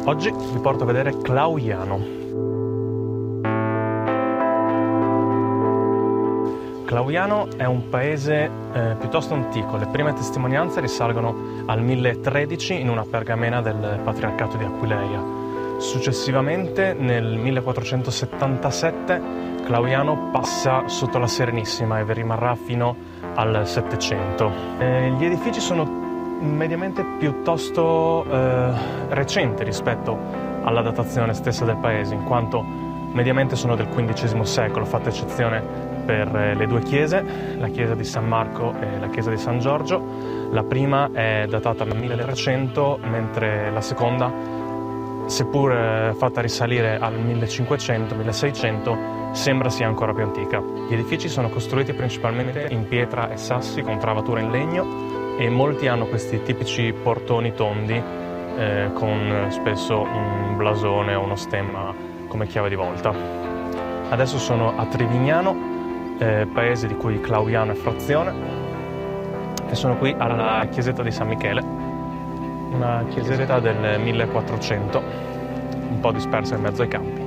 Oggi vi porto a vedere Clauiano. Clauiano è un paese piuttosto antico. Le prime testimonianze risalgono al 1013 in una pergamena del Patriarcato di Aquileia. Successivamente, nel 1477, Clauiano passa sotto la Serenissima e vi rimarrà fino al 700. Gli edifici sono mediamente piuttosto recenti rispetto alla datazione stessa del paese, in quanto mediamente sono del XV secolo, fatta eccezione per le due chiese, la chiesa di San Marco e la chiesa di San Giorgio. La prima è datata al 1300, mentre la seconda, seppur fatta risalire al 1500-1600, sembra sia ancora più antica. Gli edifici sono costruiti principalmente in pietra e sassi con travatura in legno e molti hanno questi tipici portoni tondi con spesso un blasone o uno stemma come chiave di volta. Adesso sono a Trivignano, paese di cui Clauiano è frazione, e sono qui alla chiesetta di San Michele, una chiesetta del 1400, un po' dispersa in mezzo ai campi.